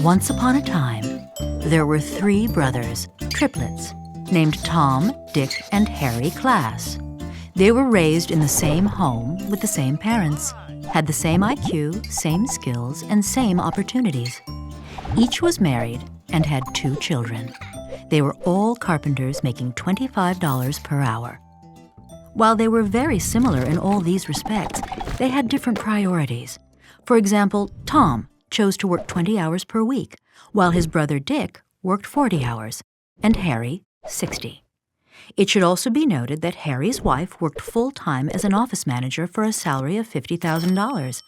Once upon a time, there were 3 brothers, triplets, named Tom, Dick, and Harry Class. They were raised in the same home with the same parents, had the same IQ, same skills, and same opportunities. Each was married and had 2 children. They were all carpenters making $25 per hour. While they were very similar in all these respects, they had different priorities. For example, Tom chose to work 20 hours per week, while his brother Dick worked 40 hours, and Harry 60. It should also be noted that Harry's wife worked full-time as an office manager for a salary of $50,000.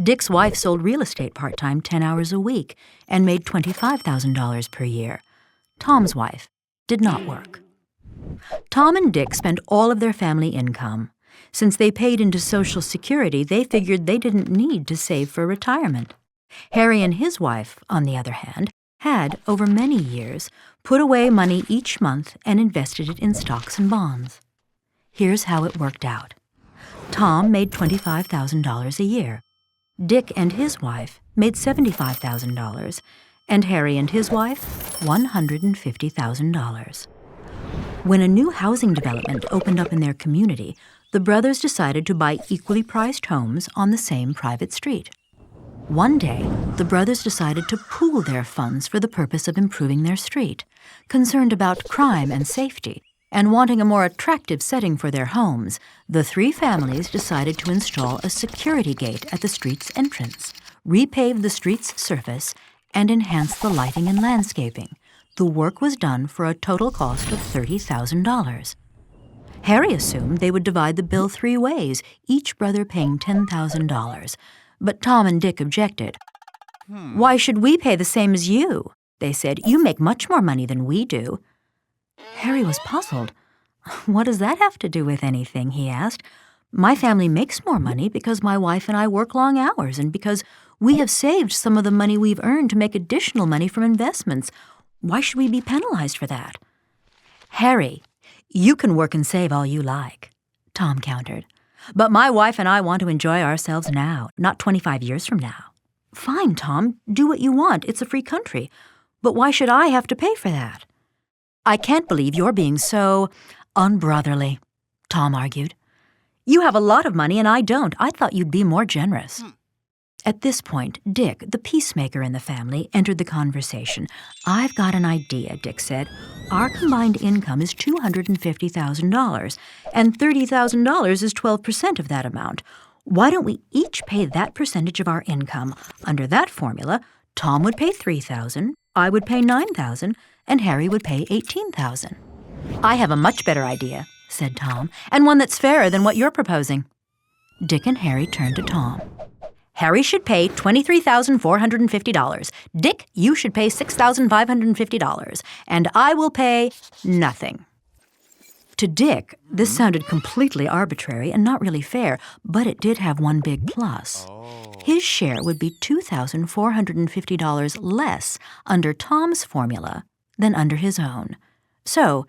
Dick's wife sold real estate part-time 10 hours a week and made $25,000 per year. Tom's wife did not work. Tom and Dick spent all of their family income. Since they paid into Social Security, they figured they didn't need to save for retirement. Harry and his wife, on the other hand, had, over many years, put away money each month and invested it in stocks and bonds. Here's how it worked out. Tom made $25,000 a year. Dick and his wife made $75,000, and Harry and his wife $150,000. When a new housing development opened up in their community, the brothers decided to buy equally priced homes on the same private street. One day, the brothers decided to pool their funds for the purpose of improving their street. Concerned about crime and safety, and wanting a more attractive setting for their homes, the 3 families decided to install a security gate at the street's entrance, repave the street's surface, and enhance the lighting and landscaping. The work was done for a total cost of $30,000. Harry assumed they would divide the bill 3 ways, each brother paying $10,000. But Tom and Dick objected. "Why should we pay the same as you?" they said. "You make much more money than we do." Harry was puzzled. "What does that have to do with anything?" he asked. "My family makes more money because my wife and I work long hours and because we have saved some of the money we've earned to make additional money from investments. Why should we be penalized for that?" "Harry, you can work and save all you like," Tom countered. "But my wife and I want to enjoy ourselves now, not 25 years from now." "Fine, Tom, do what you want. It's a free country. But why should I have to pay for that?" "I can't believe you're being so unbrotherly," Tom argued. "You have a lot of money and I don't. I thought you'd be more generous." At this point, Dick, the peacemaker in the family, entered the conversation. "I've got an idea," Dick said. "Our combined income is $250,000, and $30,000 is 12% of that amount. Why don't we each pay that percentage of our income? Under that formula, Tom would pay $3,000, I would pay $9,000, and Harry would pay $18,000. "I have a much better idea," said Tom, "and one that's fairer than what you're proposing." Dick and Harry turned to Tom. "Harry should pay $23,450. Dick, you should pay $6,550. And I will pay nothing." To Dick, this sounded completely arbitrary and not really fair, but it did have one big plus. His share would be $2,450 less under Tom's formula than under his own. So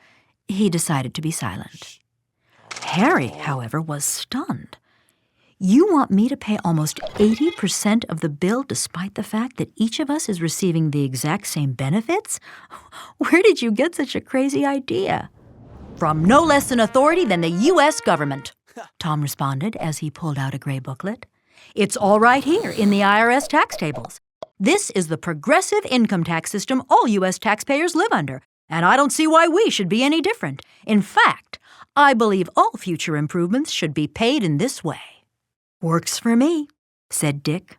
he decided to be silent. Harry, however, was stunned. "You want me to pay almost 80% of the bill despite the fact that each of us is receiving the exact same benefits? Where did you get such a crazy idea?" "From no less an authority than the U.S. government," Tom responded as he pulled out a gray booklet. "It's all right here in the IRS tax tables. This is the progressive income tax system all U.S. taxpayers live under, and I don't see why we should be any different. In fact, I believe all future improvements should be paid in this way." "Works for me," said Dick.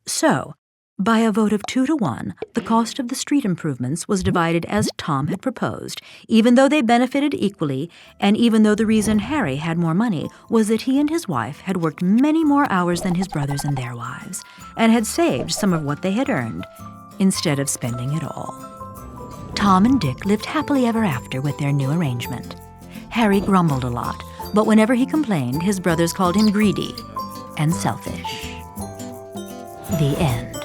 So, by a vote of 2-1, the cost of the street improvements was divided as Tom had proposed, even though they benefited equally, and even though the reason Harry had more money was that he and his wife had worked many more hours than his brothers and their wives, and had saved some of what they had earned, instead of spending it all. Tom and Dick lived happily ever after with their new arrangement. Harry grumbled a lot, but whenever he complained, his brothers called him greedy and selfish. The end.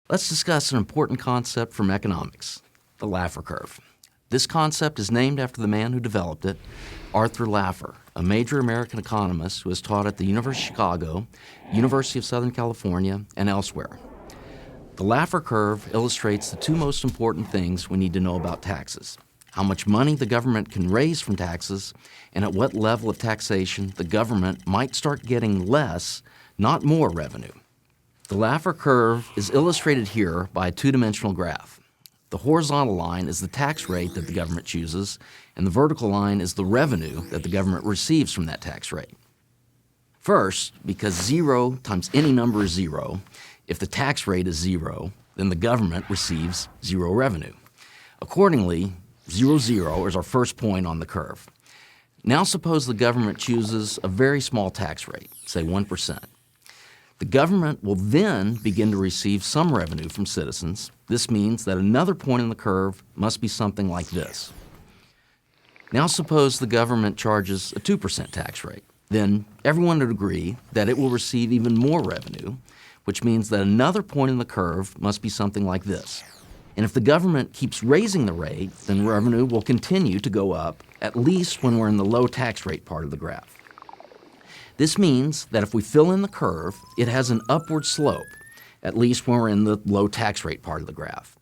Let's discuss an important concept from economics, the Laffer curve. This concept is named after the man who developed it, Arthur Laffer, a major American economist who has taught at the University of Chicago, University of Southern California, and elsewhere. The Laffer curve illustrates the two most important things we need to know about taxes: how much money the government can raise from taxes, and at what level of taxation the government might start getting less, not more revenue. The Laffer curve is illustrated here by a two-dimensional graph. The horizontal line is the tax rate that the government chooses, and the vertical line is the revenue that the government receives from that tax rate. First, because 0 times any number is 0, if the tax rate is 0, then the government receives 0 revenue. Accordingly, 0, 0 is our first point on the curve. Now suppose the government chooses a very small tax rate, say 1%. The government will then begin to receive some revenue from citizens. This means that another point in the curve must be something like this. Now suppose the government charges a 2% tax rate. Then everyone would agree that it will receive even more revenue, which means that another point in the curve must be something like this. And if the government keeps raising the rate, then revenue will continue to go up, at least when we're in the low tax rate part of the graph. This means that if we fill in the curve, it has an upward slope, at least when we're in the low tax rate part of the graph.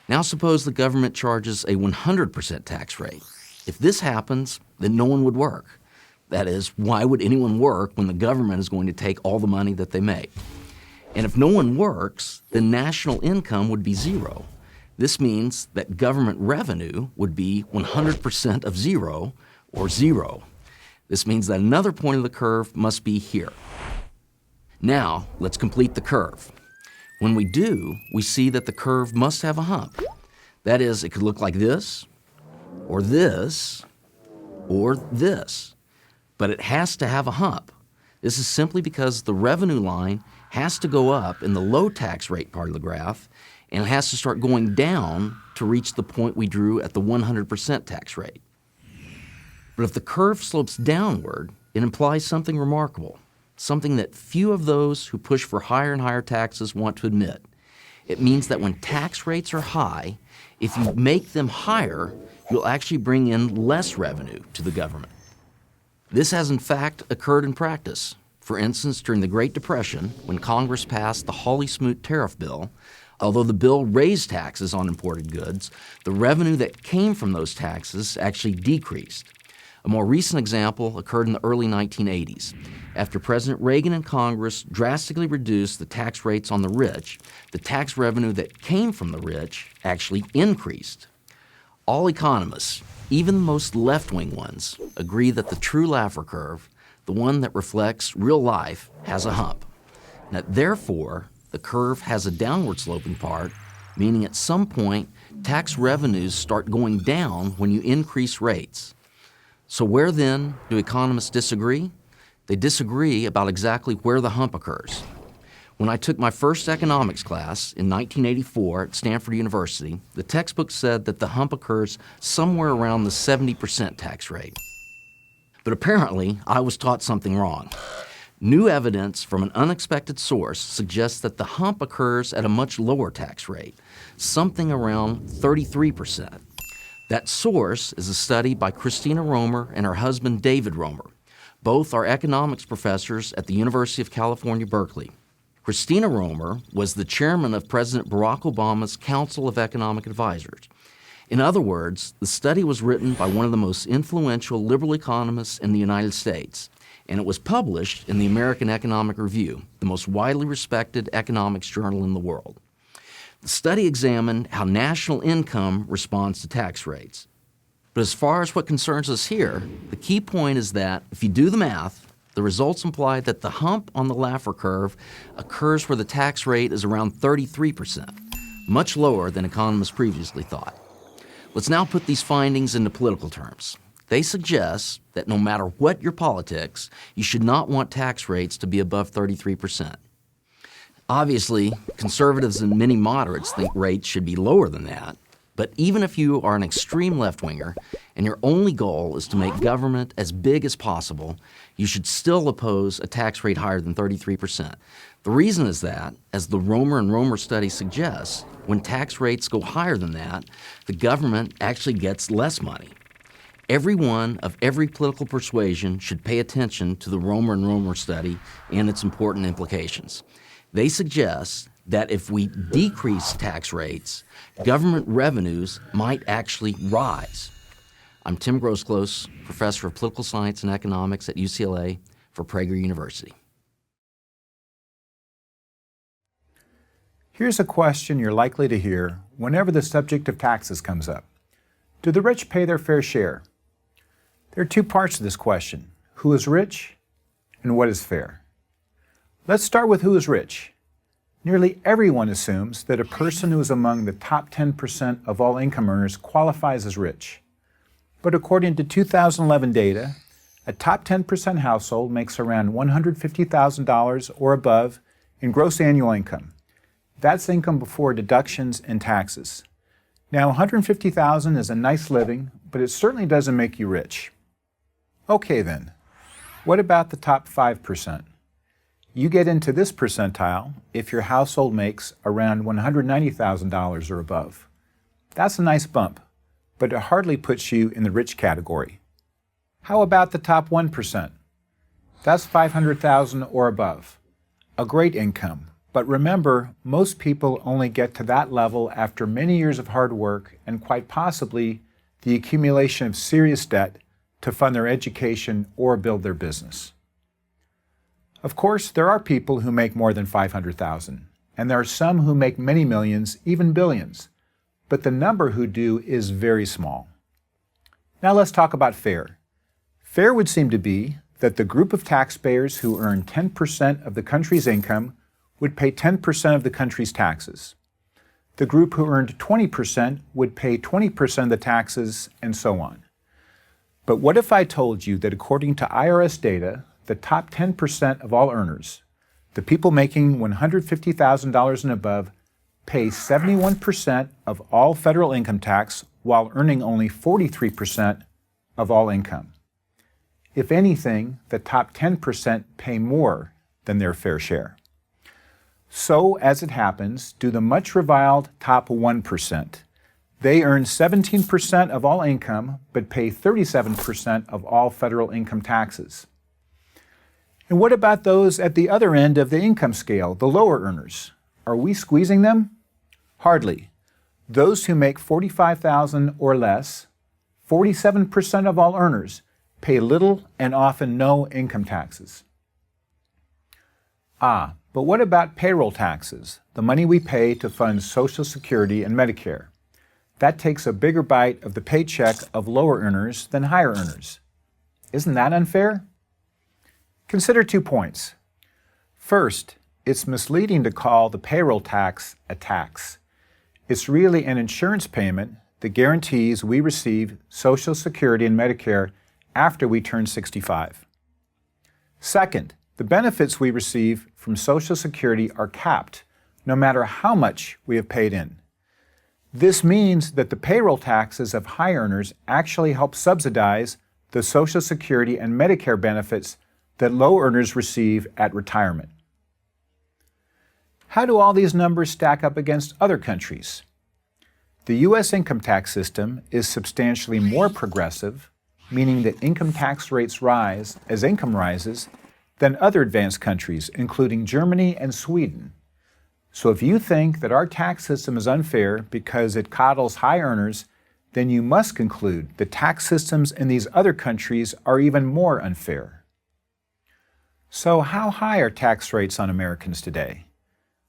Now suppose the government charges a 100% tax rate. If this happens, then no one would work. That is, why would anyone work when the government is going to take all the money that they make? And if no one works, then national income would be 0. This means that government revenue would be 100% of 0, or 0. This means that another point of the curve must be here. Now, let's complete the curve. When we do, we see that the curve must have a hump. That is, it could look like this, or this, or this. But it has to have a hump. This is simply because the revenue line has to go up in the low tax rate part of the graph, and it has to start going down to reach the point we drew at the 100% tax rate. But if the curve slopes downward, it implies something remarkable, something that few of those who push for higher and higher taxes want to admit. It means that when tax rates are high, if you make them higher, you'll actually bring in less revenue to the government. This has in fact occurred in practice. For instance, during the Great Depression, when Congress passed the Hawley-Smoot tariff bill, although the bill raised taxes on imported goods, the revenue that came from those taxes actually decreased. A more recent example occurred in the early 1980s. After President Reagan and Congress drastically reduced the tax rates on the rich, the tax revenue that came from the rich actually increased. All economists, even the most left-wing ones, agree that the true Laffer curve, the one that reflects real life, has a hump. Now, therefore, the curve has a downward sloping part, meaning at some point, tax revenues start going down when you increase rates. So where then do economists disagree? They disagree about exactly where the hump occurs. When I took my first economics class in 1984 at Stanford University, the textbook said that the hump occurs somewhere around the 70% tax rate. But apparently, I was taught something wrong. New evidence from an unexpected source suggests that the hump occurs at a much lower tax rate, something around 33%. That source is a study by Christina Romer and her husband David Romer. Both are economics professors at the University of California, Berkeley. Christina Romer was the chairman of President Barack Obama's Council of Economic Advisors. In other words, the study was written by one of the most influential liberal economists in the United States, and it was published in the American Economic Review, the most widely respected economics journal in the world. The study examined how national income responds to tax rates. But as far as what concerns us here, the key point is that if you do the math, the results imply that the hump on the Laffer curve occurs where the tax rate is around 33%, much lower than economists previously thought. Let's now put these findings into political terms. They suggest that no matter what your politics, you should not want tax rates to be above 33%. Obviously, conservatives and many moderates think rates should be lower than that. But even if you are an extreme left-winger and your only goal is to make government as big as possible, you should still oppose a tax rate higher than 33%. The reason is that, as the Romer and Romer study suggests, when tax rates go higher than that, the government actually gets less money. Everyone of every political persuasion should pay attention to the Romer and Romer study and its important implications. They suggest that if we decrease tax rates, government revenues might actually rise. I'm Tim Grosclose, professor of political science and economics at UCLA for Prager University. Here's a question you're likely to hear whenever the subject of taxes comes up. Do the rich pay their fair share? There are two parts to this question: who is rich and what is fair? Let's start with who is rich. Nearly everyone assumes that a person who is among the top 10% of all income earners qualifies as rich. But according to 2011 data, a top 10% household makes around $150,000 or above in gross annual income. That's income before deductions and taxes. Now, $150,000 is a nice living, but it certainly doesn't make you rich. Okay then, what about the top 5%? You get into this percentile if your household makes around $190,000 or above. That's a nice bump, but it hardly puts you in the rich category. How about the top 1%? That's $500,000 or above. A great income, but remember, most people only get to that level after many years of hard work and quite possibly the accumulation of serious debt to fund their education or build their business. Of course, there are people who make more than $500,000, and there are some who make many millions, even billions, but the number who do is very small. Now let's talk about fair. Fair would seem to be that the group of taxpayers who earn 10% of the country's income would pay 10% of the country's taxes. The group who earned 20% would pay 20% of the taxes, and so on. But what if I told you that according to IRS data, the top 10% of all earners, the people making $150,000 and above, pay 71% of all federal income tax while earning only 43% of all income? If anything, the top 10% pay more than their fair share. So, as it happens, do the much reviled top 1%. They earn 17% of all income, but pay 37% of all federal income taxes. And what about those at the other end of the income scale, the lower earners? Are we squeezing them? Hardly. Those who make $45,000 or less, 47% of all earners, pay little and often no income taxes. But what about payroll taxes, the money we pay to fund Social Security and Medicare? That takes a bigger bite of the paycheck of lower earners than higher earners. Isn't that unfair? Consider 2 points. First, it's misleading to call the payroll tax a tax. It's really an insurance payment that guarantees we receive Social Security and Medicare after we turn 65. Second, the benefits we receive from Social Security are capped, no matter how much we have paid in. This means that the payroll taxes of high earners actually help subsidize the Social Security and Medicare benefits that low earners receive at retirement. How do all these numbers stack up against other countries? The U.S. income tax system is substantially more progressive, meaning that income tax rates rise as income rises, than other advanced countries, including Germany and Sweden. So if you think that our tax system is unfair because it coddles high earners, then you must conclude that tax systems in these other countries are even more unfair. So how high are tax rates on Americans today?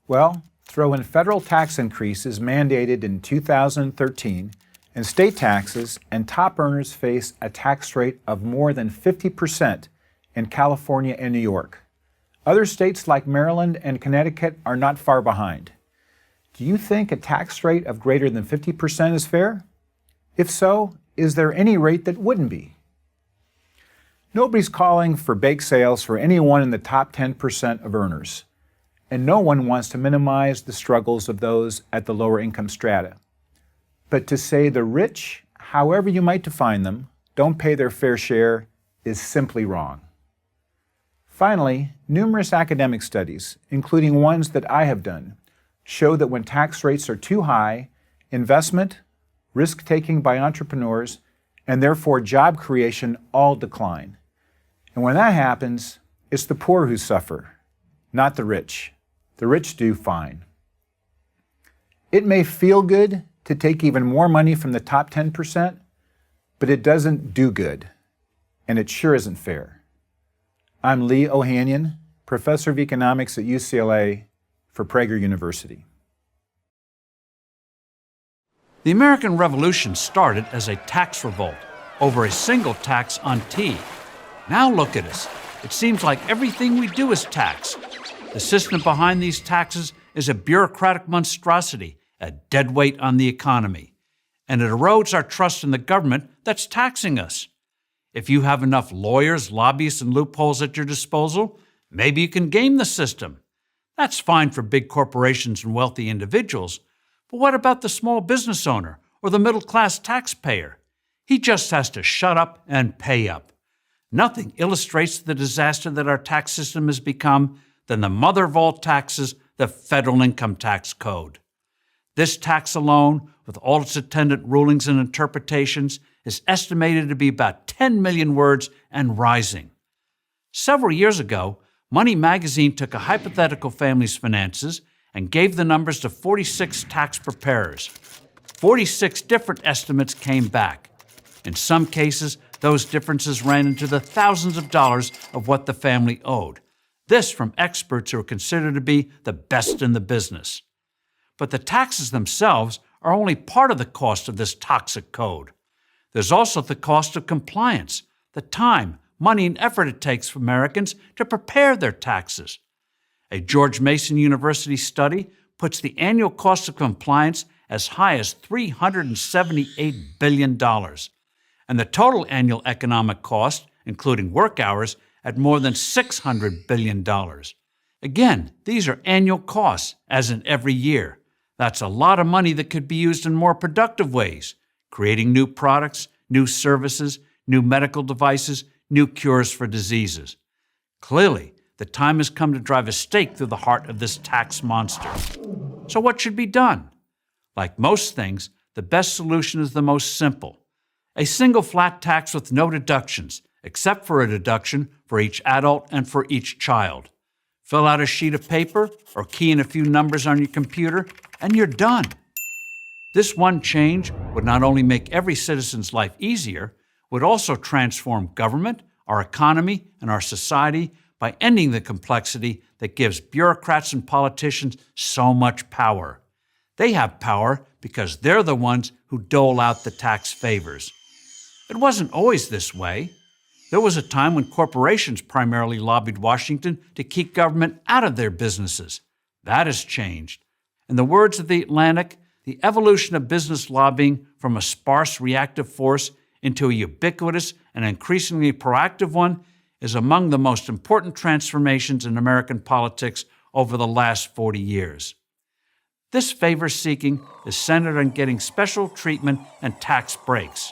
Well, throw in federal tax increases mandated in 2013 and state taxes, and top earners face a tax rate of more than 50% in California and New York. Other states like Maryland and Connecticut are not far behind. Do you think a tax rate of greater than 50% is fair? If so, is there any rate that wouldn't be? Nobody's calling for bake sales for anyone in the top 10% of earners, and no one wants to minimize the struggles of those at the lower income strata. But to say the rich, however you might define them, don't pay their fair share is simply wrong. Finally, numerous academic studies, including ones that I have done, show that when tax rates are too high, investment, risk-taking by entrepreneurs, and therefore job creation all decline. And when that happens, it's the poor who suffer, not the rich. The rich do fine. It may feel good to take even more money from the top 10%, but it doesn't do good, and it sure isn't fair. I'm Lee Ohanian, professor of economics at UCLA for Prager University. The American Revolution started as a tax revolt over a single tax on tea. Now look at us. It seems like everything we do is tax. The system behind these taxes is a bureaucratic monstrosity, a deadweight on the economy. And it erodes our trust in the government that's taxing us. If you have enough lawyers, lobbyists, and loopholes at your disposal, maybe you can game the system. That's fine for big corporations and wealthy individuals, but what about the small business owner or the middle-class taxpayer? He just has to shut up and pay up. Nothing illustrates the disaster that our tax system has become than the mother of all taxes, the Federal Income Tax Code. This tax alone, with all its attendant rulings and interpretations, is estimated to be about 10 million words and rising. Several years ago, Money Magazine took a hypothetical family's finances and gave the numbers to 46 tax preparers. 46 different estimates came back. In some cases, those differences ran into the thousands of dollars of what the family owed. This from experts who are considered to be the best in the business. But the taxes themselves are only part of the cost of this toxic code. There's also the cost of compliance, the time, money, and effort it takes for Americans to prepare their taxes. A George Mason University study puts the annual cost of compliance as high as $378 billion, and the total annual economic cost, including work hours, at more than $600 billion. Again, these are annual costs, as in every year. That's a lot of money that could be used in more productive ways, creating new products, new services, new medical devices, new cures for diseases. Clearly, the time has come to drive a stake through the heart of this tax monster. So what should be done? Like most things, the best solution is the most simple. A single flat tax with no deductions, except for a deduction for each adult and for each child. Fill out a sheet of paper or key in a few numbers on your computer, and you're done. This one change would not only make every citizen's life easier, would also transform government, our economy, and our society by ending the complexity that gives bureaucrats and politicians so much power. They have power because they're the ones who dole out the tax favors. It wasn't always this way. There was a time when corporations primarily lobbied Washington to keep government out of their businesses. That has changed. In the words of The Atlantic, the evolution of business lobbying from a sparse reactive force into a ubiquitous and increasingly proactive one is among the most important transformations in American politics over the last 40 years. This favor-seeking is centered on getting special treatment and tax breaks.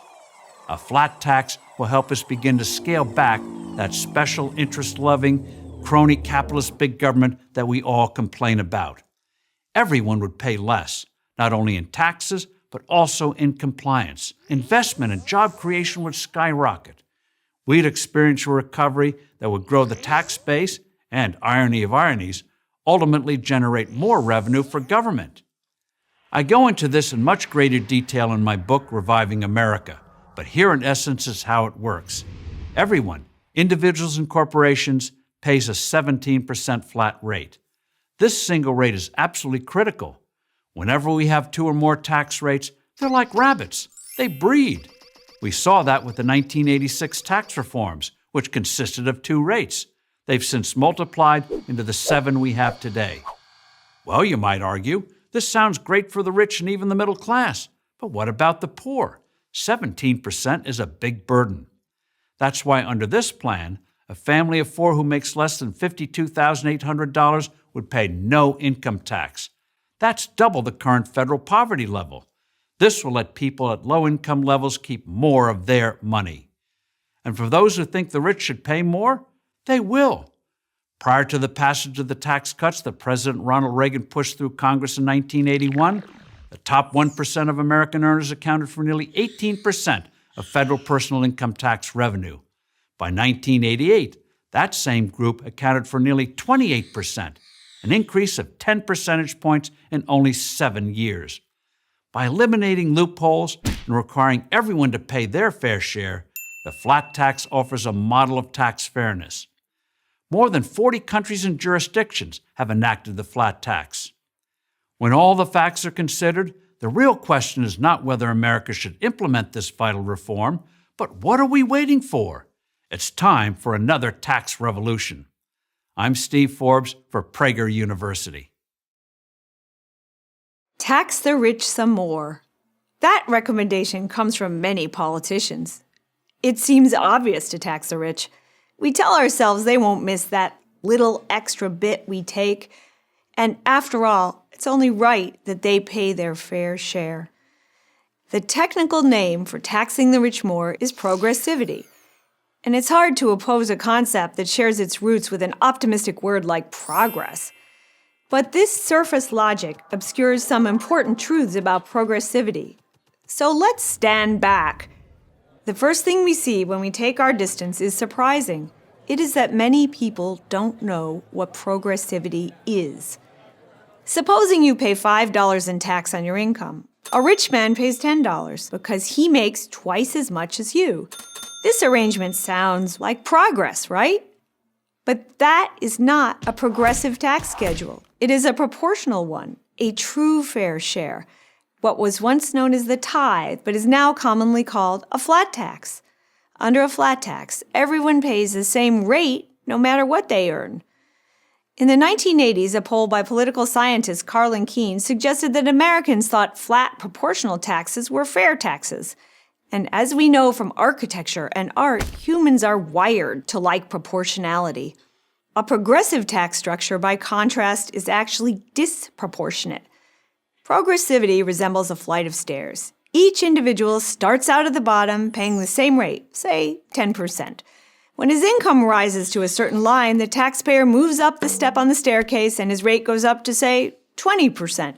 A flat tax will help us begin to scale back that special interest-loving, crony capitalist big government that we all complain about. Everyone would pay less, not only in taxes, but also in compliance. Investment and job creation would skyrocket. We'd experience a recovery that would grow the tax base and, irony of ironies, ultimately generate more revenue for government. I go into this in much greater detail in my book, Reviving America, but here in essence is how it works. Everyone, individuals and corporations, pays a 17% flat rate. This single rate is absolutely critical. Whenever we have two or more tax rates, they're like rabbits. They breed. We saw that with the 1986 tax reforms, which consisted of two rates. They've since multiplied into the 7 we have today. Well, you might argue, this sounds great for the rich and even the middle class, but what about the poor? 17% is a big burden. That's why under this plan, a family of 4 who makes less than $52,800 would pay no income tax. That's double the current federal poverty level. This will let people at low income levels keep more of their money. And for those who think the rich should pay more, they will. Prior to the passage of the tax cuts that President Ronald Reagan pushed through Congress in 1981, the top 1% of American earners accounted for nearly 18% of federal personal income tax revenue. By 1988, that same group accounted for nearly 28%, an increase of 10 percentage points in only 7 years. By eliminating loopholes and requiring everyone to pay their fair share, the flat tax offers a model of tax fairness. More than 40 countries and jurisdictions have enacted the flat tax. When all the facts are considered, the real question is not whether America should implement this vital reform, but what are we waiting for? It's time for another tax revolution. I'm Steve Forbes for Prager University. Tax the rich some more. That recommendation comes from many politicians. It seems obvious to tax the rich. We tell ourselves they won't miss that little extra bit we take, and after all, it's only right that they pay their fair share. The technical name for taxing the rich more is progressivity. And it's hard to oppose a concept that shares its roots with an optimistic word like progress. But this surface logic obscures some important truths about progressivity. So let's stand back. The first thing we see when we take our distance is surprising. It is that many people don't know what progressivity is. Supposing you pay $5 in tax on your income. A rich man pays $10 because he makes twice as much as you. This arrangement sounds like progress, right? But that is not a progressive tax schedule. It is a proportional one, a true fair share, what was once known as the tithe, but is now commonly called a flat tax. Under a flat tax, everyone pays the same rate no matter what they earn. In the 1980s, a poll by political scientist Carlin Keene suggested that Americans thought flat proportional taxes were fair taxes. And as we know from architecture and art, humans are wired to like proportionality. A progressive tax structure, by contrast, is actually disproportionate. Progressivity resembles a flight of stairs. Each individual starts out at the bottom paying the same rate, say 10%. When his income rises to a certain line, the taxpayer moves up the step on the staircase and his rate goes up to, say, 20%,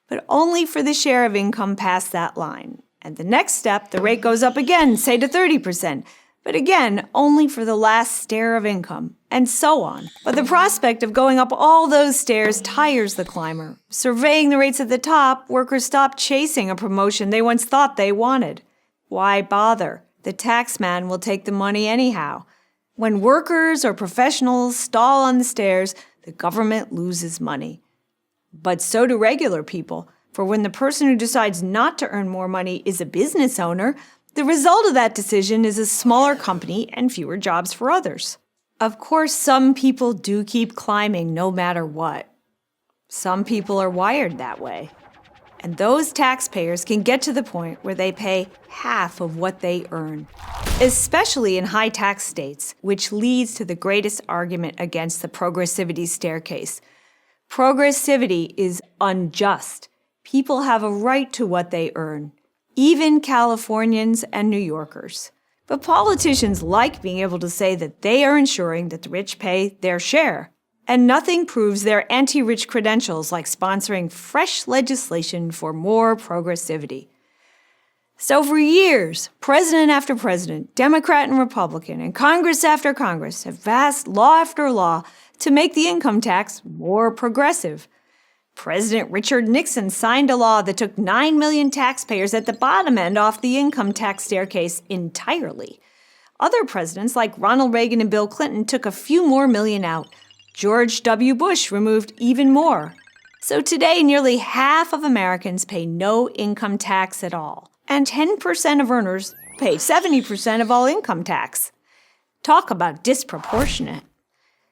but only for the share of income past that line. And the next step, the rate goes up again, say to 30%, but again, only for the last stair of income, and so on. But the prospect of going up all those stairs tires the climber. Surveying the rates at the top, workers stop chasing a promotion they once thought they wanted. Why bother? The taxman will take the money anyhow. When workers or professionals stall on the stairs, the government loses money. But so do regular people. For when the person who decides not to earn more money is a business owner, the result of that decision is a smaller company and fewer jobs for others. Of course, some people do keep climbing no matter what. Some people are wired that way. And those taxpayers can get to the point where they pay half of what they earn, especially in high-tax states, which leads to the greatest argument against the progressivity staircase. Progressivity is unjust. People have a right to what they earn, even Californians and New Yorkers. But politicians like being able to say that they are ensuring that the rich pay their share. And nothing proves their anti-rich credentials like sponsoring fresh legislation for more progressivity. So for years, president after president, Democrat and Republican, and Congress after Congress have passed law after law to make the income tax more progressive. President Richard Nixon signed a law that took 9 million taxpayers at the bottom end off the income tax staircase entirely. Other presidents like Ronald Reagan and Bill Clinton took a few more million out. George W. Bush removed even more. So today, nearly half of Americans pay no income tax at all, and 10% of earners pay 70% of all income tax. Talk about disproportionate.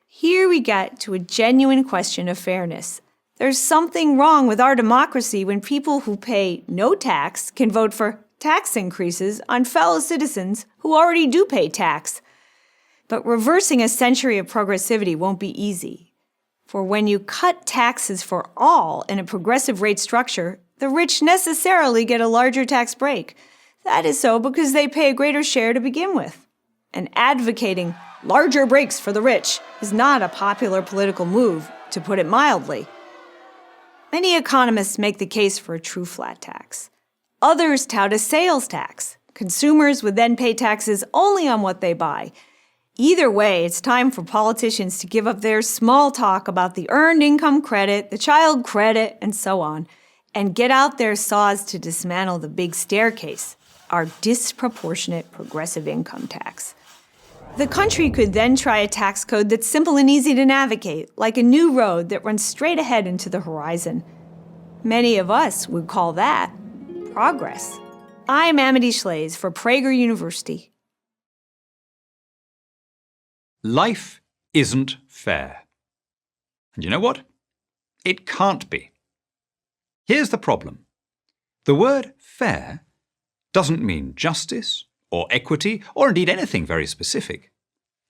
Here we get to a genuine question of fairness. There's something wrong with our democracy when people who pay no tax can vote for tax increases on fellow citizens who already do pay tax. But reversing a century of progressivity won't be easy. For when you cut taxes for all in a progressive rate structure, the rich necessarily get a larger tax break. That is so because they pay a greater share to begin with. And advocating larger breaks for the rich is not a popular political move, to put it mildly. Many economists make the case for a true flat tax. Others tout a sales tax. Consumers would then pay taxes only on what they buy. Either way, it's time for politicians to give up their small talk about the earned income credit, the child credit, and so on, and get out their saws to dismantle the big staircase, our disproportionate progressive income tax. The country could then try a tax code that's simple and easy to navigate, like a new road that runs straight ahead into the horizon. Many of us would call that progress. I'm Amity Schlaze for Prager University. Life isn't fair. And you know what? It can't be. Here's the problem. The word fair doesn't mean justice or equity or indeed anything very specific.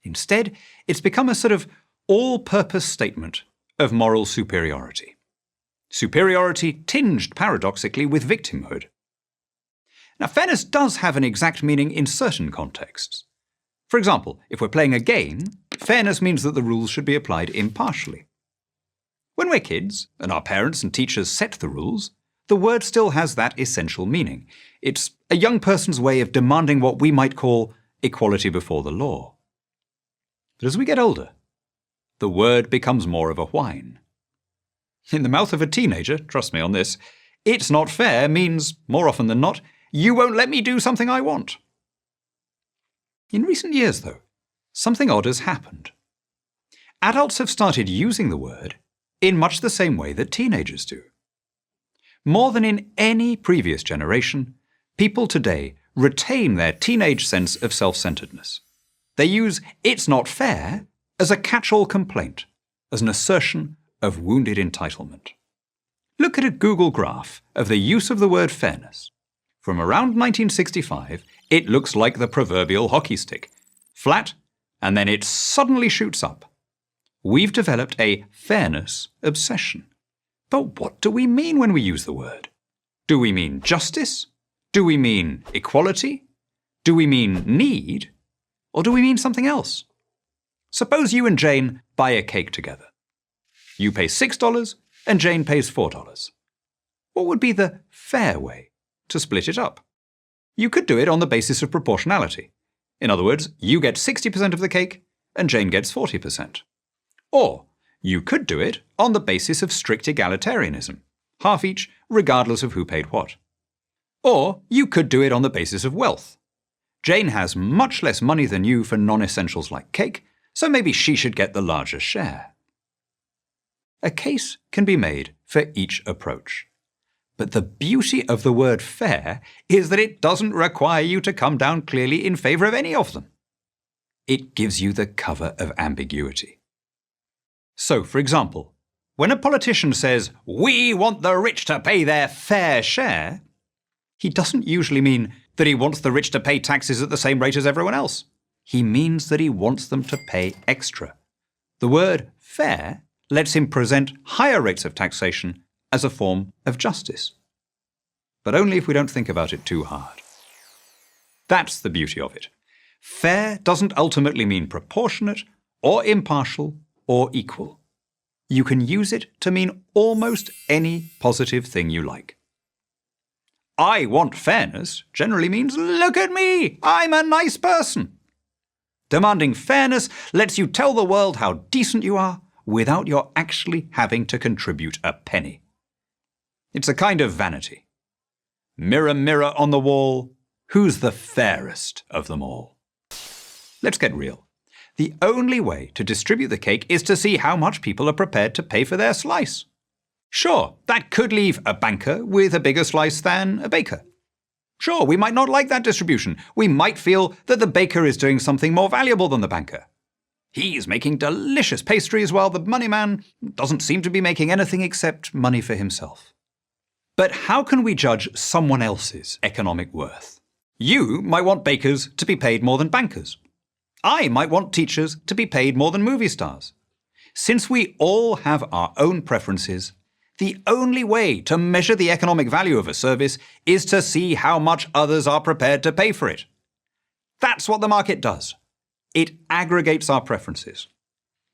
Instead, it's become a sort of all-purpose statement of moral superiority. Superiority tinged paradoxically with victimhood. Now, fairness does have an exact meaning in certain contexts. For example, if we're playing a game, fairness means that the rules should be applied impartially. When we're kids, and our parents and teachers set the rules, the word still has that essential meaning. It's a young person's way of demanding what we might call equality before the law. But as we get older, the word becomes more of a whine. In the mouth of a teenager, trust me on this, it's not fair means, more often than not, you won't let me do something I want. In recent years, though, something odd has happened. Adults have started using the word in much the same way that teenagers do. More than in any previous generation, people today retain their teenage sense of self-centeredness. They use "it's not fair" as a catch-all complaint, as an assertion of wounded entitlement. Look at a Google graph of the use of the word fairness. From around 1965, it looks like the proverbial hockey stick. Flat, and then it suddenly shoots up. We've developed a fairness obsession. But what do we mean when we use the word? Do we mean justice? Do we mean equality? Do we mean need? Or do we mean something else? Suppose you and Jane buy a cake together. You pay $6 and Jane pays $4. What would be the fair way to split it up? You could do it on the basis of proportionality. In other words, you get 60% of the cake and Jane gets 40%. Or you could do it on the basis of strict egalitarianism, half each regardless of who paid what. Or you could do it on the basis of wealth. Jane has much less money than you for non-essentials like cake, so maybe she should get the larger share. A case can be made for each approach. But the beauty of the word fair is that it doesn't require you to come down clearly in favor of any of them. It gives you the cover of ambiguity. So, for example, when a politician says, "We want the rich to pay their fair share," he doesn't usually mean that he wants the rich to pay taxes at the same rate as everyone else. He means that he wants them to pay extra. The word fair lets him present higher rates of taxation as a form of justice. But only if we don't think about it too hard. That's the beauty of it. Fair doesn't ultimately mean proportionate, or impartial, or equal. You can use it to mean almost any positive thing you like. "I want fairness" generally means, "Look at me, I'm a nice person." Demanding fairness lets you tell the world how decent you are without your actually having to contribute a penny. It's a kind of vanity. Mirror, mirror on the wall, who's the fairest of them all? Let's get real. The only way to distribute the cake is to see how much people are prepared to pay for their slice. Sure, that could leave a banker with a bigger slice than a baker. Sure, we might not like that distribution. We might feel that the baker is doing something more valuable than the banker. He's making delicious pastries while the money man doesn't seem to be making anything except money for himself. But how can we judge someone else's economic worth? You might want bakers to be paid more than bankers. I might want teachers to be paid more than movie stars. Since we all have our own preferences, the only way to measure the economic value of a service is to see how much others are prepared to pay for it. That's what the market does. It aggregates our preferences.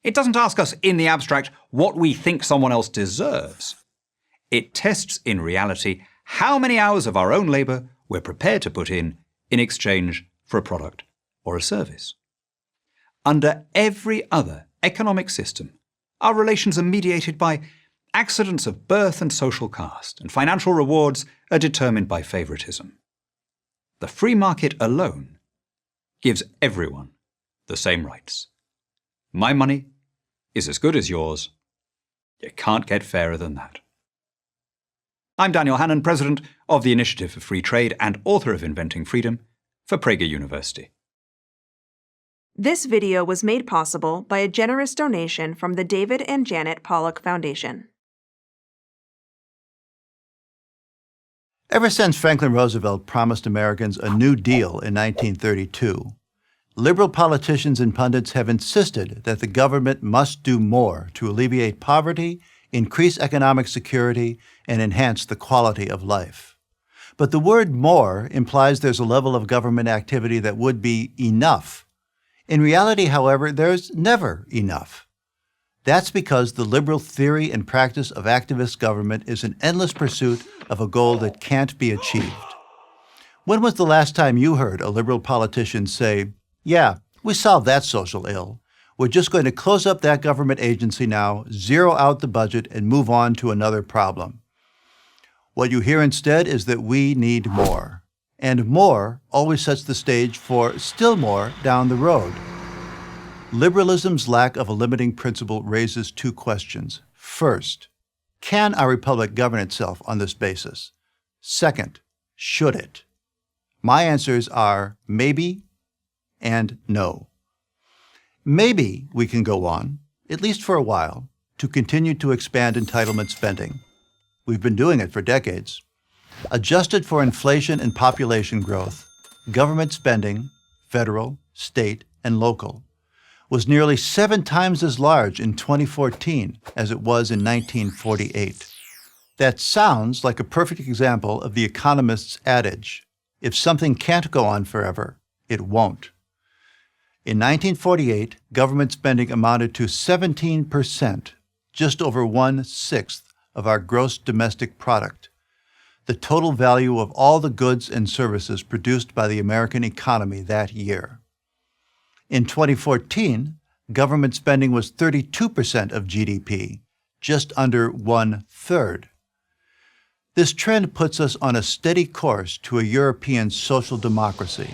It doesn't ask us in the abstract what we think someone else deserves. It tests in reality how many hours of our own labor we're prepared to put in in exchange for a product or a service. Under every other economic system, our relations are mediated by accidents of birth and social caste, and financial rewards are determined by favoritism. The free market alone gives everyone the same rights. My money is as good as yours. You can't get fairer than that. I'm Daniel Hannan, president of the Initiative for Free Trade and author of Inventing Freedom for Prager University. This video was made possible by a generous donation from the David and Janet Pollock Foundation. Ever since Franklin Roosevelt promised Americans a New Deal in 1932, liberal politicians and pundits have insisted that the government must do more to alleviate poverty, increase economic security, and enhance the quality of life. But the word more implies there's a level of government activity that would be enough. In reality, however, there's never enough. That's because the liberal theory and practice of activist government is an endless pursuit of a goal that can't be achieved. When was the last time you heard a liberal politician say, "Yeah, we solved that social ill. We're just going to close up that government agency now, zero out the budget, and move on to another problem"? What you hear instead is that we need more. And more always sets the stage for still more down the road. Liberalism's lack of a limiting principle raises two questions. First, can our republic govern itself on this basis? Second, should it? My answers are maybe and no. Maybe we can go on, at least for a while, to continue to expand entitlement spending. We've been doing it for decades. Adjusted for inflation and population growth, government spending, federal, state, and local, was nearly 7 times as large in 2014 as it was in 1948. That sounds like a perfect example of the economist's adage, if something can't go on forever, it won't. In 1948, government spending amounted to 17%, just over 1/6 of our gross domestic product, the total value of all the goods and services produced by the American economy that year. In 2014, government spending was 32% of GDP, just under 1/3. This trend puts us on a steady course to a European social democracy,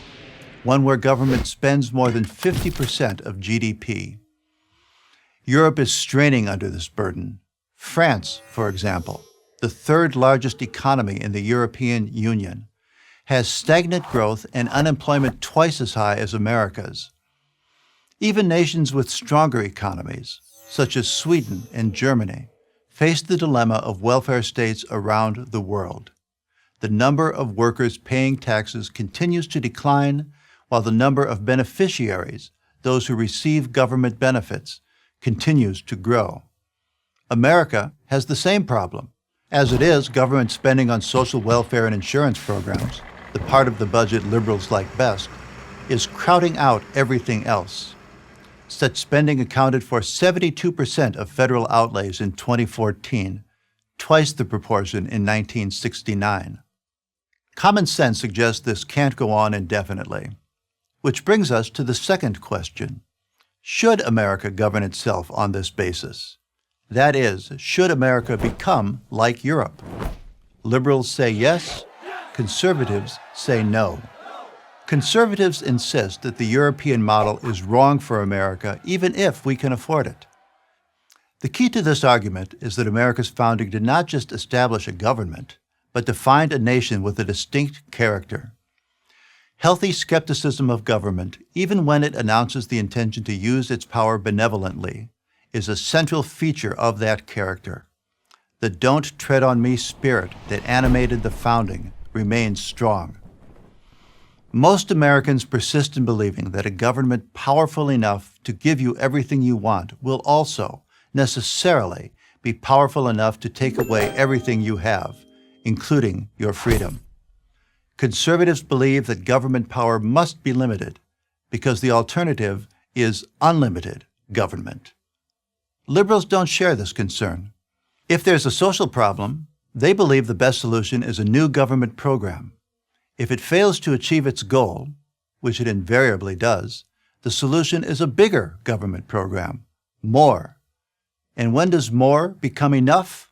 one where government spends more than 50% of GDP. Europe is straining under this burden. France, for example, the third largest economy in the European Union, has stagnant growth and unemployment twice as high as America's. Even nations with stronger economies, such as Sweden and Germany, face the dilemma of welfare states around the world. The number of workers paying taxes continues to decline, while the number of beneficiaries, those who receive government benefits, continues to grow. America has the same problem. As it is, government spending on social welfare and insurance programs, the part of the budget liberals like best, is crowding out everything else. Such spending accounted for 72% of federal outlays in 2014, twice the proportion in 1969. Common sense suggests this can't go on indefinitely. Which brings us to the second question. Should America govern itself on this basis? That is, should America become like Europe? Liberals say yes, conservatives say no. Conservatives insist that the European model is wrong for America, even if we can afford it. The key to this argument is that America's founding did not just establish a government, but defined a nation with a distinct character. Healthy skepticism of government, even when it announces the intention to use its power benevolently, is a central feature of that character. The "don't tread on me" spirit that animated the founding remains strong. Most Americans persist in believing that a government powerful enough to give you everything you want will also, necessarily, be powerful enough to take away everything you have, including your freedom. Conservatives believe that government power must be limited because the alternative is unlimited government. Liberals don't share this concern. If there's a social problem, they believe the best solution is a new government program. If it fails to achieve its goal, which it invariably does, the solution is a bigger government program, more. And when does more become enough?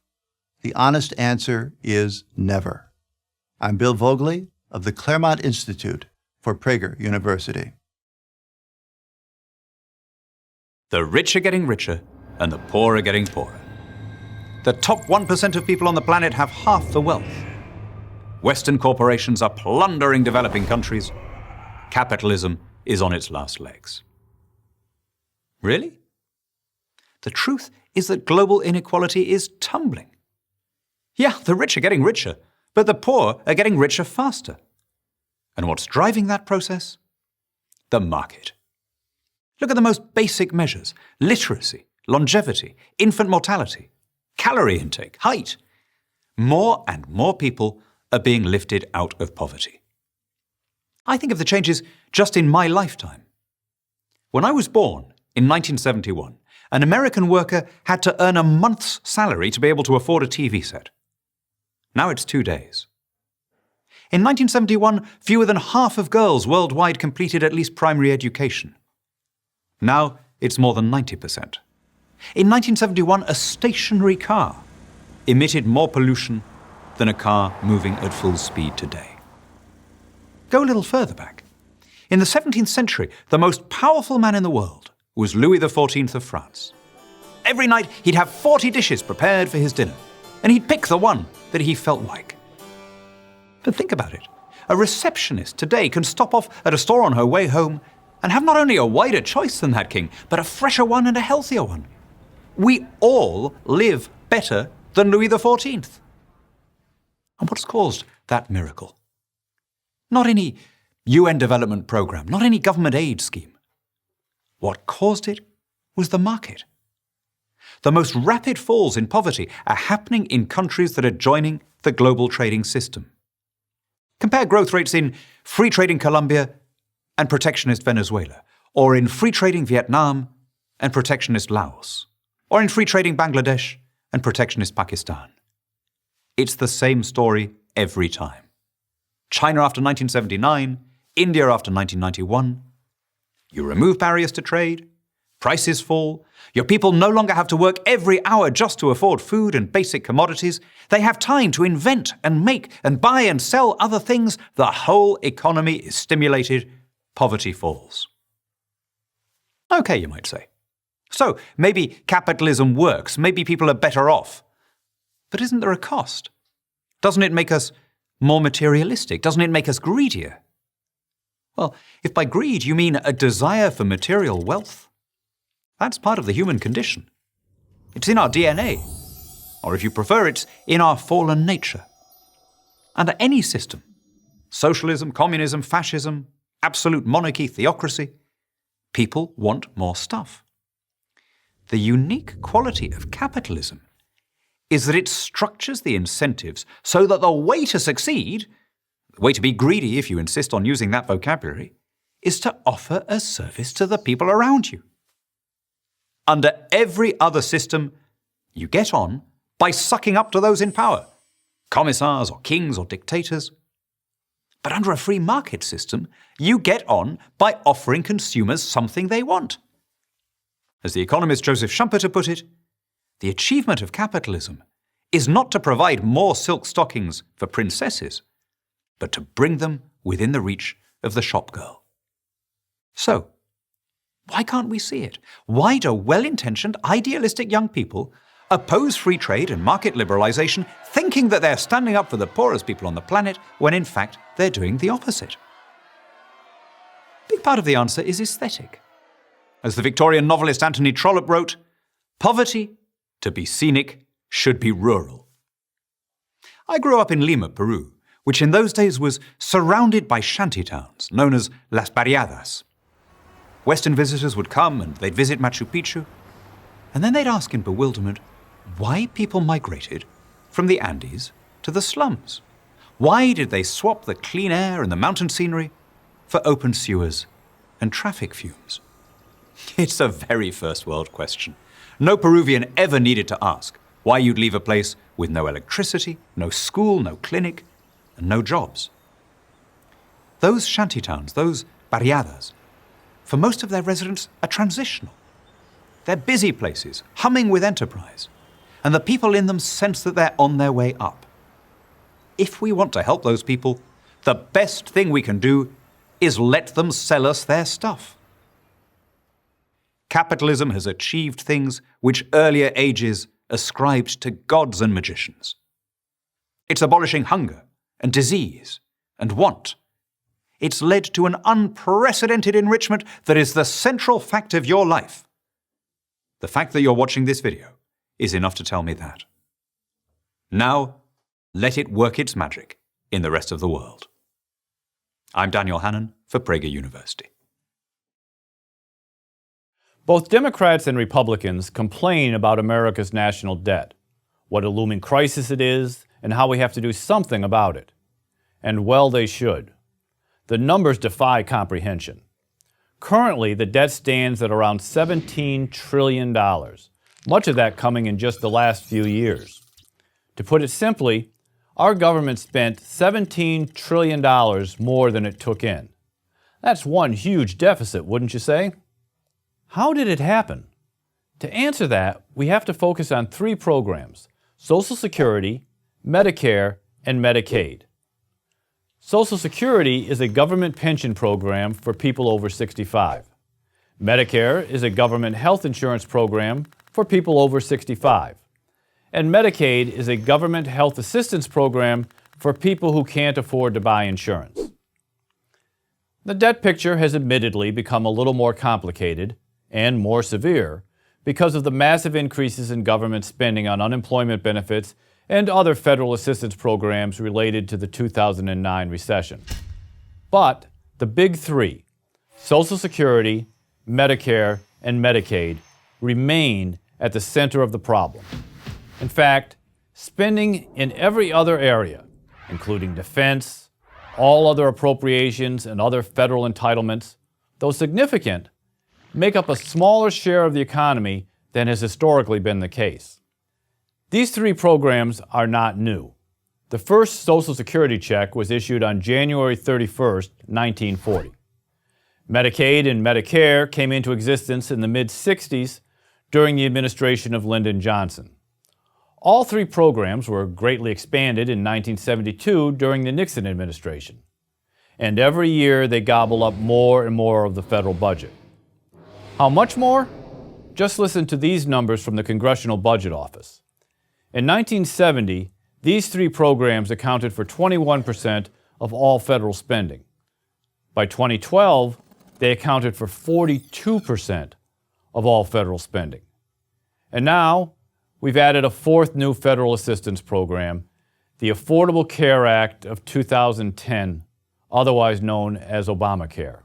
The honest answer is never. I'm Bill Vogley of the Claremont Institute for Prager University. The rich are getting richer and the poor are getting poorer. The top 1% of people on the planet have half the wealth. Western corporations are plundering developing countries. Capitalism is on its last legs. Really? The truth is that global inequality is tumbling. Yeah, the rich are getting richer, but the poor are getting richer faster. And what's driving that process? The market. Look at the most basic measures: literacy, longevity, infant mortality, calorie intake, height. More and more people are being lifted out of poverty. I think of the changes just in my lifetime. When I was born in 1971, an American worker had to earn a month's salary to be able to afford a TV set. Now it's 2 days. In 1971, fewer than half of girls worldwide completed at least primary education. Now it's more than 90%. In 1971, a stationary car emitted more pollution than a car moving at full speed today. Go a little further back. In the 17th century, the most powerful man in the world was Louis XIV of France. Every night he'd have 40 dishes prepared for his dinner, and he'd pick the one that he felt like. But think about it. A receptionist today can stop off at a store on her way home and have not only a wider choice than that king, but a fresher one and a healthier one. We all live better than Louis XIV. And what's caused that miracle? Not any UN development program, not any government aid scheme. What caused it was the market. The most rapid falls in poverty are happening in countries that are joining the global trading system. Compare growth rates in free trading Colombia and protectionist Venezuela, or in free trading Vietnam and protectionist Laos, or in free trading Bangladesh and protectionist Pakistan. It's the same story every time. China after 1979, India after 1991. You remove barriers to trade, prices fall, your people no longer have to work every hour just to afford food and basic commodities. They have time to invent and make and buy and sell other things. The whole economy is stimulated. Poverty falls. Okay, you might say. So maybe capitalism works, maybe people are better off. But isn't there a cost? Doesn't it make us more materialistic? Doesn't it make us greedier? Well, if by greed you mean a desire for material wealth, that's part of the human condition. It's in our DNA. Or if you prefer, it's in our fallen nature. Under any system, socialism, communism, fascism, absolute monarchy, theocracy, people want more stuff. The unique quality of capitalism is that it structures the incentives so that the way to succeed, the way to be greedy, if you insist on using that vocabulary, is to offer a service to the people around you. Under every other system, you get on by sucking up to those in power, commissars or kings or dictators. But under a free market system, you get on by offering consumers something they want. As the economist Joseph Schumpeter put it, the achievement of capitalism is not to provide more silk stockings for princesses, but to bring them within the reach of the shop girl. So, why can't we see it? Why do well-intentioned, idealistic young people oppose free trade and market liberalization, thinking that they're standing up for the poorest people on the planet, when in fact they're doing the opposite? A big part of the answer is aesthetic. As the Victorian novelist Anthony Trollope wrote, "Poverty, to be scenic, should be rural." I grew up in Lima, Peru, which in those days was surrounded by shanty towns known as Las Barriadas. Western visitors would come and they'd visit Machu Picchu, and then they'd ask in bewilderment why people migrated from the Andes to the slums. Why did they swap the clean air and the mountain scenery for open sewers and traffic fumes? It's a very first world question. No Peruvian ever needed to ask why you'd leave a place with no electricity, no school, no clinic, and no jobs. Those shantytowns, those barriadas, for most of their residents are transitional. They're busy places, humming with enterprise, and the people in them sense that they're on their way up. If we want to help those people, the best thing we can do is let them sell us their stuff. Capitalism has achieved things which earlier ages ascribed to gods and magicians. It's abolishing hunger and disease and want. It's led to an unprecedented enrichment that is the central fact of your life. The fact that you're watching this video is enough to tell me that. Now, let it work its magic in the rest of the world. I'm Daniel Hannan for Prager University. Both Democrats and Republicans complain about America's national debt, what a looming crisis it is, and how we have to do something about it. And well, they should. The numbers defy comprehension. Currently, the debt stands at around $17 trillion, much of that coming in just the last few years. To put it simply, our government spent $17 trillion more than it took in. That's one huge deficit, wouldn't you say? How did it happen? To answer that, we have to focus on three programs: Social Security, Medicare, and Medicaid. Social Security is a government pension program for people over 65. Medicare is a government health insurance program for people over 65. And Medicaid is a government health assistance program for people who can't afford to buy insurance. The debt picture has admittedly become a little more complicated and more severe because of the massive increases in government spending on unemployment benefits and other federal assistance programs related to the 2009 recession. But the big three, Social Security, Medicare, and Medicaid, remain at the center of the problem. In fact, spending in every other area, including defense, all other appropriations, and other federal entitlements, though significant, make up a smaller share of the economy than has historically been the case. These three programs are not new. The first Social Security check was issued on January 31st, 1940. Medicaid and Medicare came into existence in the mid-60s during the administration of Lyndon Johnson. All three programs were greatly expanded in 1972 during the Nixon administration. And every year they gobble up more and more of the federal budget. How much more? Just listen to these numbers from the Congressional Budget Office. In 1970, these three programs accounted for 21% of all federal spending. By 2012, they accounted for 42% of all federal spending. And now, we've added a fourth new federal assistance program, the Affordable Care Act of 2010, otherwise known as Obamacare.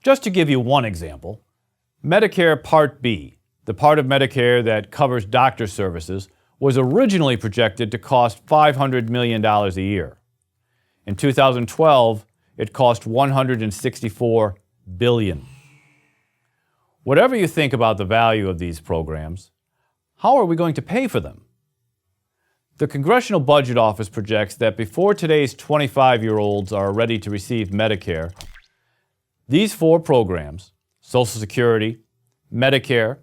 Just to give you one example, Medicare Part B, the part of Medicare that covers doctor services, was originally projected to cost $500 million a year. In 2012, it cost $164 billion. Whatever you think about the value of these programs, how are we going to pay for them? The Congressional Budget Office projects that before today's 25-year-olds are ready to receive Medicare, these four programs, Social Security, Medicare,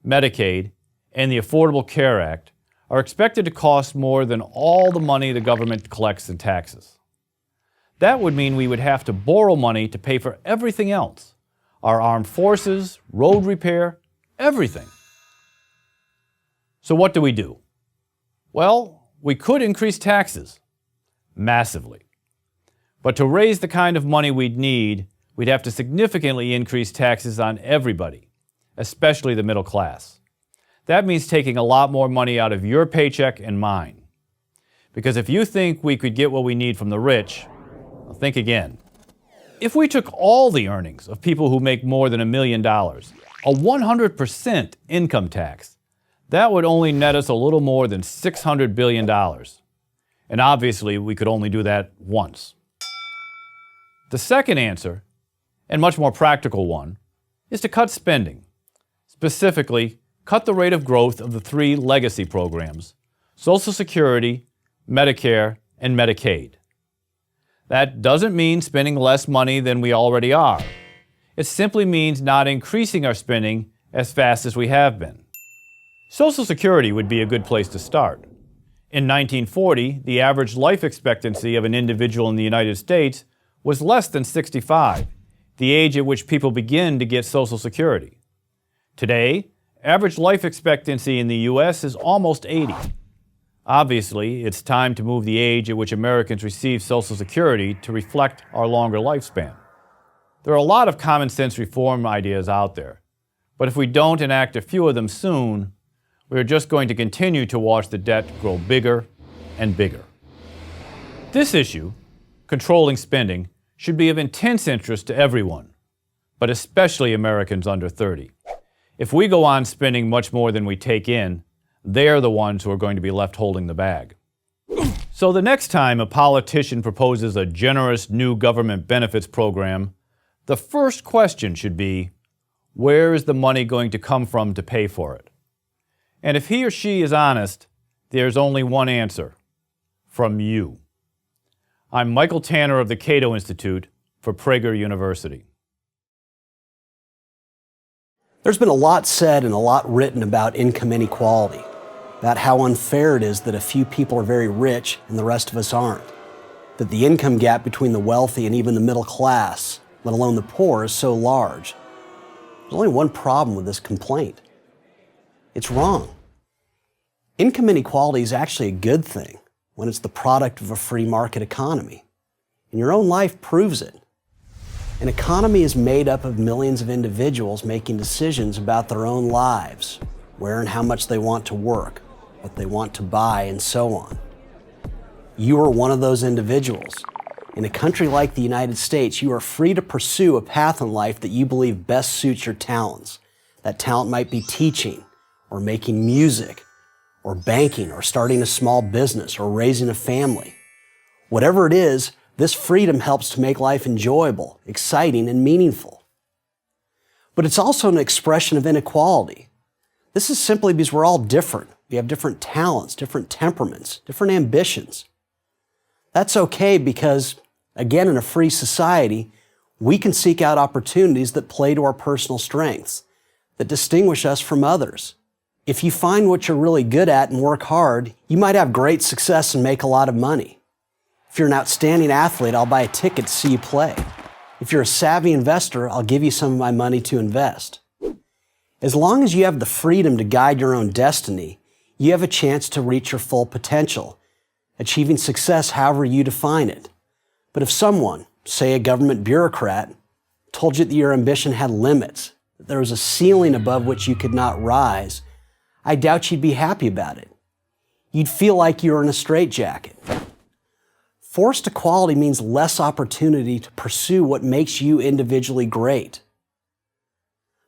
Medicaid, and the Affordable Care Act, are expected to cost more than all the money the government collects in taxes. That would mean we would have to borrow money to pay for everything else: our armed forces, road repair, everything. So what do? Well, we could increase taxes, massively. But to raise the kind of money we'd need, we'd have to significantly increase taxes on everybody, especially the middle class. That means taking a lot more money out of your paycheck and mine. Because if you think we could get what we need from the rich, well, think again. If we took all the earnings of people who make more than $1 million, a 100% income tax, that would only net us a little more than $600 billion. And obviously, we could only do that once. The second answer, and much more practical one, is to cut spending. Specifically, cut the rate of growth of the three legacy programs: Social Security, Medicare, and Medicaid. That doesn't mean spending less money than we already are. It simply means not increasing our spending as fast as we have been. Social Security would be a good place to start. In 1940, the average life expectancy of an individual in the United States was less than 65, the age at which people begin to get Social Security. Today, average life expectancy in the U.S. is almost 80. Obviously, it's time to move the age at which Americans receive Social Security to reflect our longer lifespan. There are a lot of common sense reform ideas out there, but if we don't enact a few of them soon, we are just going to continue to watch the debt grow bigger and bigger. This issue, controlling spending, should be of intense interest to everyone, but especially Americans under 30. If we go on spending much more than we take in, they're the ones who are going to be left holding the bag. So the next time a politician proposes a generous new government benefits program, the first question should be, where is the money going to come from to pay for it? And if he or she is honest, there's only one answer: from you. I'm Michael Tanner of the Cato Institute for Prager University. There's been a lot said and a lot written about income inequality, about how unfair it is that a few people are very rich and the rest of us aren't, that the income gap between the wealthy and even the middle class, let alone the poor, is so large. There's only one problem with this complaint. It's wrong. Income inequality is actually a good thing when it's the product of a free market economy. And your own life proves it. An economy is made up of millions of individuals making decisions about their own lives, where and how much they want to work, what they want to buy, and so on. You are one of those individuals. In a country like the United States, you are free to pursue a path in life that you believe best suits your talents. That talent might be teaching, or making music, or banking, or starting a small business, or raising a family. Whatever it is, this freedom helps to make life enjoyable, exciting, and meaningful. But it's also an expression of inequality. This is simply because we're all different. We have different talents, different temperaments, different ambitions. That's okay because, again, in a free society, we can seek out opportunities that play to our personal strengths, that distinguish us from others. If you find what you're really good at and work hard, you might have great success and make a lot of money. If you're an outstanding athlete, I'll buy a ticket to see you play. If you're a savvy investor, I'll give you some of my money to invest. As long as you have the freedom to guide your own destiny, you have a chance to reach your full potential, achieving success however you define it. But if someone, say a government bureaucrat, told you that your ambition had limits, that there was a ceiling above which you could not rise, I doubt you'd be happy about it. You'd feel like you were in a straitjacket. Forced equality means less opportunity to pursue what makes you individually great.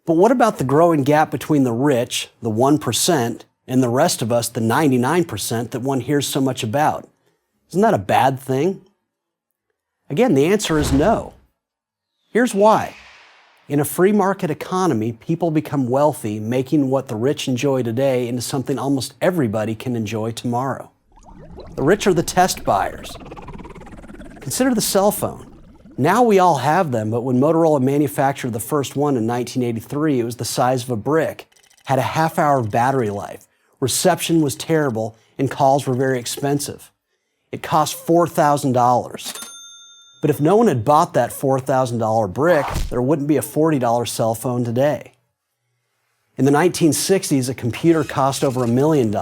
But what about the growing gap between the rich, the 1%, and the rest of us, the 99% that one hears so much about? Isn't that a bad thing? Again, the answer is no. Here's why. In a free market economy, people become wealthy, making what the rich enjoy today into something almost everybody can enjoy tomorrow. The rich are the test buyers. Consider the cell phone. Now we all have them, but when Motorola manufactured the first one in 1983, it was the size of a brick, had a half-hour battery life, reception was terrible, and calls were very expensive. It cost $4,000. But if no one had bought that $4,000 brick, there wouldn't be a $40 cell phone today. In the 1960s, a computer cost over $1 million.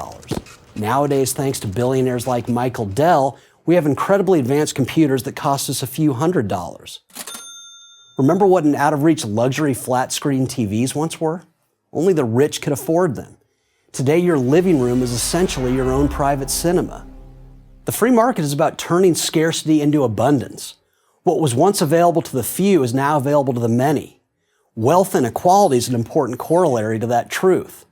Nowadays, thanks to billionaires like Michael Dell, we have incredibly advanced computers that cost us a few $100s. Remember what an out-of-reach luxury flat-screen TVs once were? Only the rich could afford them. Today, your living room is essentially your own private cinema. The free market is about turning scarcity into abundance. What was once available to the few is now available to the many. Wealth inequality is an important corollary to that truth.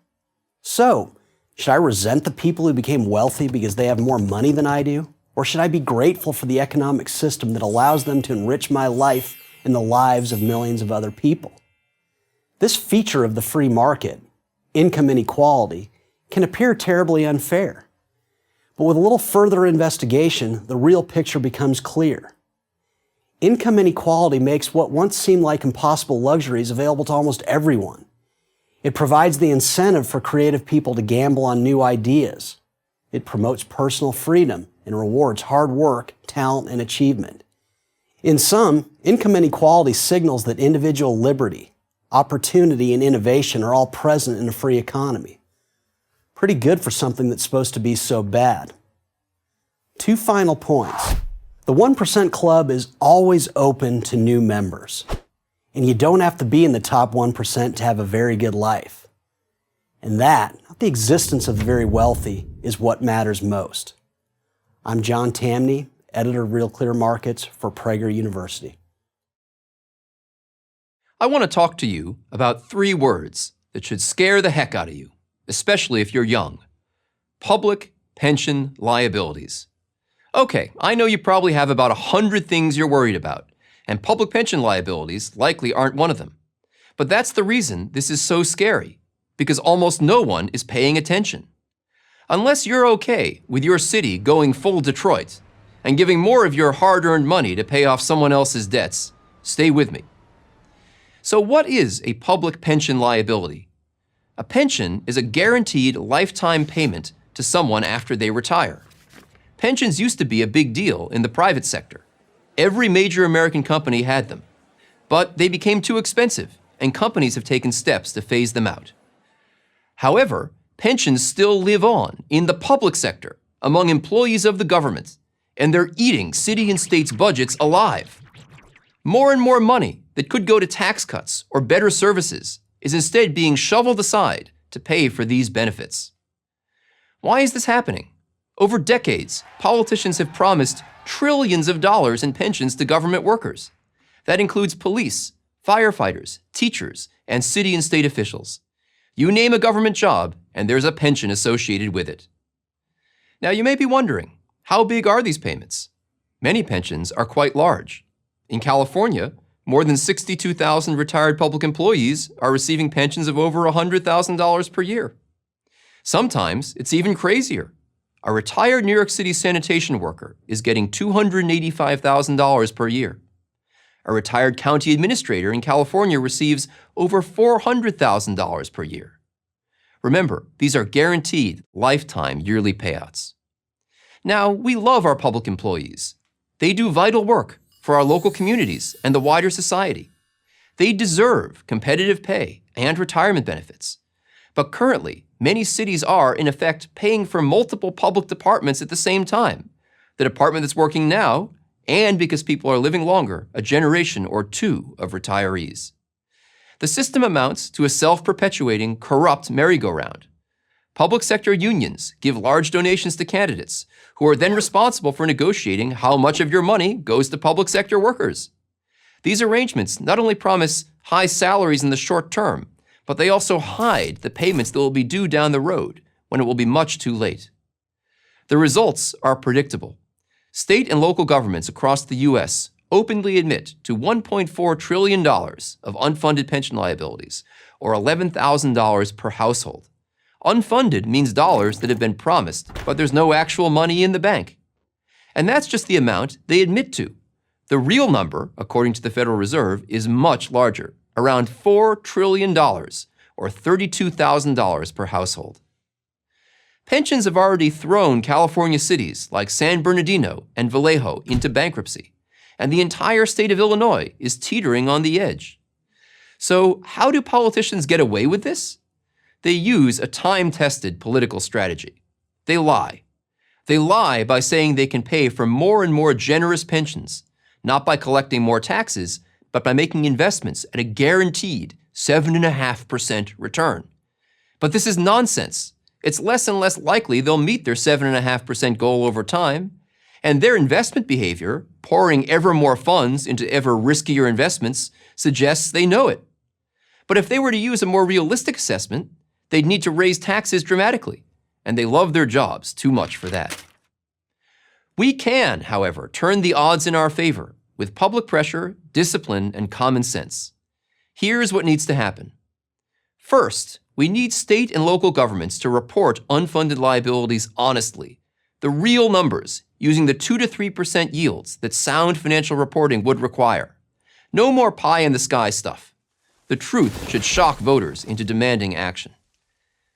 So, should I resent the people who became wealthy because they have more money than I do? Or should I be grateful for the economic system that allows them to enrich my life and the lives of millions of other people? This feature of the free market, income inequality, can appear terribly unfair. But with a little further investigation, the real picture becomes clear. Income inequality makes what once seemed like impossible luxuries available to almost everyone. It provides the incentive for creative people to gamble on new ideas. It promotes personal freedom and rewards hard work, talent, and achievement. In sum, income inequality signals that individual liberty, opportunity, and innovation are all present in a free economy. Pretty good for something that's supposed to be so bad. 2 final points. The 1% Club is always open to new members, and you don't have to be in the top 1% to have a very good life. And that, not the existence of the very wealthy, is what matters most. I'm John Tamney, editor of Real Clear Markets for Prager University. I want to talk to you about 3 words that should scare the heck out of you, especially if you're young. Public pension liabilities. Okay, I know you probably have about 100 things you're worried about, and public pension liabilities likely aren't one of them. But that's the reason this is so scary, because almost no one is paying attention. Unless you're okay with your city going full Detroit and giving more of your hard-earned money to pay off someone else's debts, stay with me. So what is a public pension liability? A pension is a guaranteed lifetime payment to someone after they retire. Pensions used to be a big deal in the private sector. Every major American company had them. But they became too expensive, and companies have taken steps to phase them out. However, pensions still live on in the public sector among employees of the government, and they're eating city and states' budgets alive. More and more money that could go to tax cuts or better services is instead being shoveled aside to pay for these benefits. Why is this happening? Over decades, politicians have promised trillions of dollars in pensions to government workers. That includes police, firefighters, teachers, and city and state officials. You name a government job, and there's a pension associated with it. Now you may be wondering, how big are these payments? Many pensions are quite large. In California, more than 62,000 retired public employees are receiving pensions of over $100,000 per year. Sometimes it's even crazier. A retired New York City sanitation worker is getting $285,000 per year. A retired county administrator in California receives over $400,000 per year. Remember, these are guaranteed lifetime yearly payouts. Now, we love our public employees. They do vital work for our local communities and the wider society. They deserve competitive pay and retirement benefits. But currently, many cities are, in effect, paying for multiple public departments at the same time. The department that's working now, and because people are living longer, a generation or 2 of retirees. The system amounts to a self-perpetuating, corrupt merry-go-round. Public sector unions give large donations to candidates, who are then responsible for negotiating how much of your money goes to public sector workers. These arrangements not only promise high salaries in the short term, but they also hide the payments that will be due down the road when it will be much too late. The results are predictable. State and local governments across the U.S. openly admit to $1.4 trillion of unfunded pension liabilities, or $11,000 per household. Unfunded means dollars that have been promised, but there's no actual money in the bank. And that's just the amount they admit to. The real number, according to the Federal Reserve, is much larger, around $4 trillion, or $32,000 per household. Pensions have already thrown California cities like San Bernardino and Vallejo into bankruptcy, and the entire state of Illinois is teetering on the edge. So how do politicians get away with this? They use a time-tested political strategy. They lie. They lie by saying they can pay for more and more generous pensions, not by collecting more taxes, but by making investments at a guaranteed 7.5% return. But this is nonsense. It's less and less likely they'll meet their 7.5% goal over time, and their investment behavior, pouring ever more funds into ever riskier investments, suggests they know it. But if they were to use a more realistic assessment, they'd need to raise taxes dramatically, and they love their jobs too much for that. We can, however, turn the odds in our favor with public pressure, discipline, and common sense. Here's what needs to happen. First, we need state and local governments to report unfunded liabilities honestly. the real numbers, using the 2 to 3% yields that sound financial reporting would require. No more pie-in-the-sky stuff. The truth should shock voters into demanding action.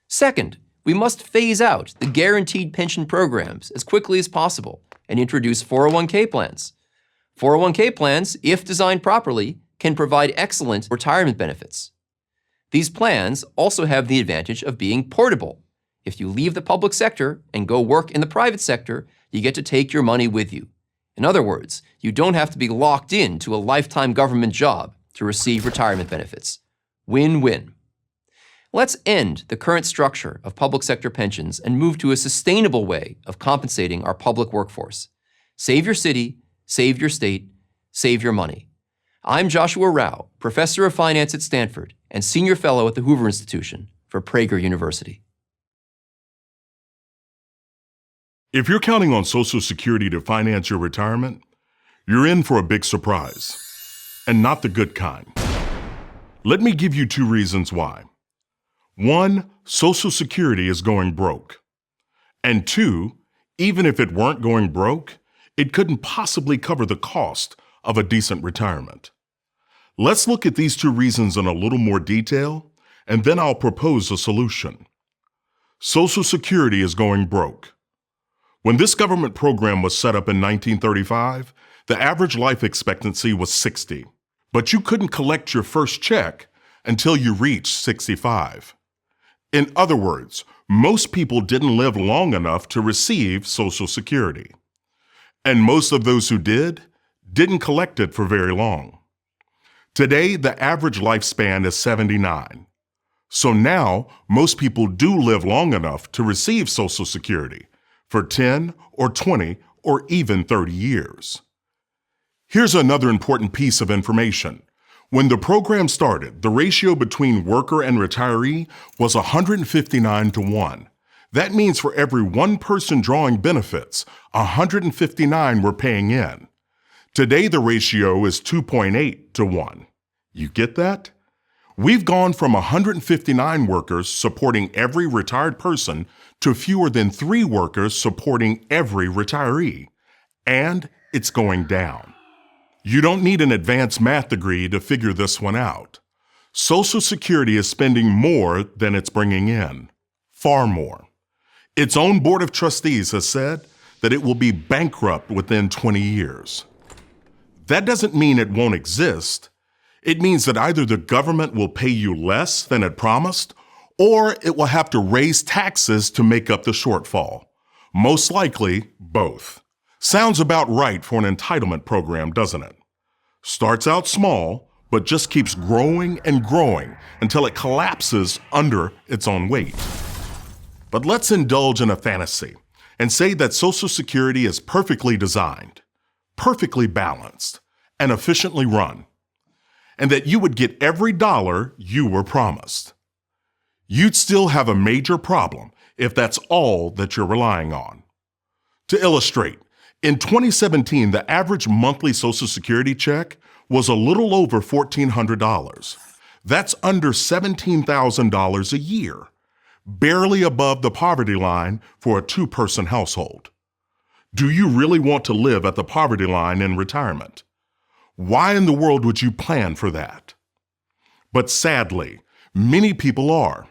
Second, we must phase out the guaranteed pension programs as quickly as possible and introduce 401k plans. 401k plans, if designed properly, can provide excellent retirement benefits. These plans also have the advantage of being portable. If you leave the public sector and go work in the private sector, you get to take your money with you. In other words, you don't have to be locked into a lifetime government job to receive retirement benefits. Win-win. Let's end the current structure of public sector pensions and move to a sustainable way of compensating our public workforce. Save your city, save your state, save your money. I'm Joshua Rao, Professor of Finance at Stanford and Senior Fellow at the Hoover Institution for Prager University. If you're counting on Social Security to finance your retirement, you're in for a big surprise, and not the good kind. Let me give you 2 reasons why. 1, Social Security is going broke. And 2, even if it weren't going broke, it couldn't possibly cover the cost of a decent retirement. Let's look at these 2 reasons in a little more detail, and then I'll propose a solution. Social Security is going broke. When this government program was set up in 1935, the average life expectancy was 60, but you couldn't collect your first check until you reached 65. In other words, most people didn't live long enough to receive Social Security. And most of those who didn't collect it for very long. Today, the average lifespan is 79. So now, most people do live long enough to receive Social Security for 10 or 20 or even 30 years. Here's another important piece of information. When the program started, the ratio between worker and retiree was 159 to 1. That means for every 1 person drawing benefits, 159 were paying in. Today, the ratio is 2.8 to 1. You get that? We've gone from 159 workers supporting every retired person to fewer than 3 workers supporting every retiree. And it's going down. You don't need an advanced math degree to figure this one out. Social Security is spending more than it's bringing in. Far more. Its own Board of Trustees has said that it will be bankrupt within 20 years. That doesn't mean it won't exist. It means that either the government will pay you less than it promised, or it will have to raise taxes to make up the shortfall. Most likely, both. Sounds about right for an entitlement program, doesn't it? Starts out small, but just keeps growing and growing until it collapses under its own weight. But let's indulge in a fantasy and say that Social Security is perfectly designed, perfectly balanced, and efficiently run, and that you would get every dollar you were promised. You'd still have a major problem if that's all that you're relying on. To illustrate, in 2017, the average monthly Social Security check was a little over $1,400. That's under $17,000 a year, barely above the poverty line for a 2-person household. Do you really want to live at the poverty line in retirement? Why in the world would you plan for that? But sadly, many people are.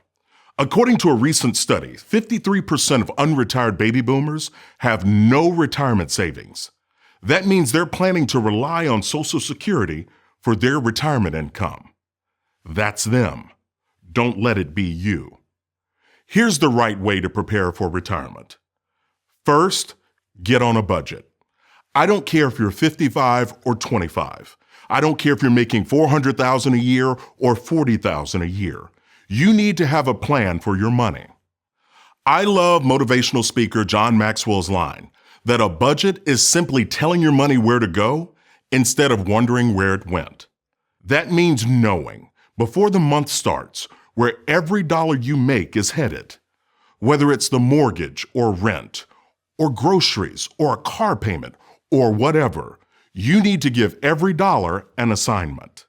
According to a recent study, 53% of unretired baby boomers have no retirement savings. That means they're planning to rely on Social Security for their retirement income. That's them. Don't let it be you. Here's the right way to prepare for retirement. First, get on a budget. I don't care if you're 55 or 25. I don't care if you're making $400,000 a year or $40,000 a year. You need to have a plan for your money. I love motivational speaker John Maxwell's line that a budget is simply telling your money where to go instead of wondering where it went. That means knowing, before the month starts, where every dollar you make is headed, whether it's the mortgage or rent, or groceries, or a car payment, or whatever. You need to give every dollar an assignment.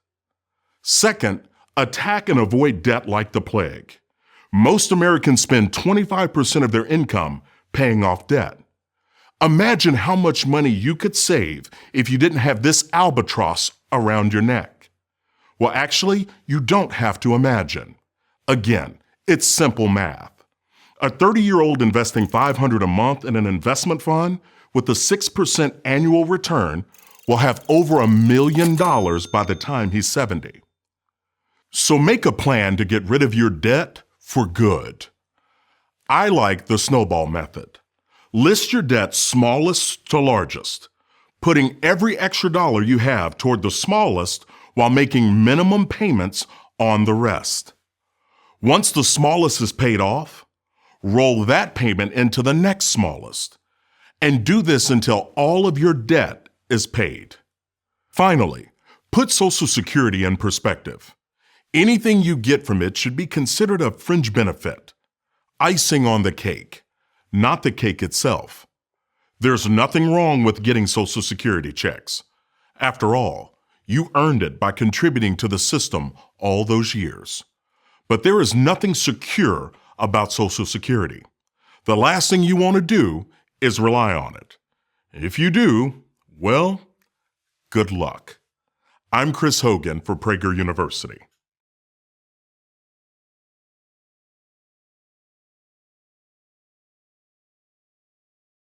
Second, attack and avoid debt like the plague. Most Americans spend 25% of their income paying off debt. Imagine how much money you could save if you didn't have this albatross around your neck. Well, actually, you don't have to imagine. Again, it's simple math. A 30-year-old investing $500 a month in an investment fund with a 6% annual return will have over $1 million by the time he's 70. So make a plan to get rid of your debt for good. I like the snowball method. List your debt smallest to largest, putting every extra dollar you have toward the smallest while making minimum payments on the rest. Once the smallest is paid off, roll that payment into the next smallest, and do this until all of your debt is paid. Finally, put Social Security in perspective. Anything you get from it should be considered a fringe benefit, icing on the cake, not the cake itself. There's nothing wrong with getting Social Security checks. After all, you earned it by contributing to the system all those years. But there is nothing secure about Social Security. The last thing you want to do is rely on it. If you do, well, good luck. I'm Chris Hogan for Prager University.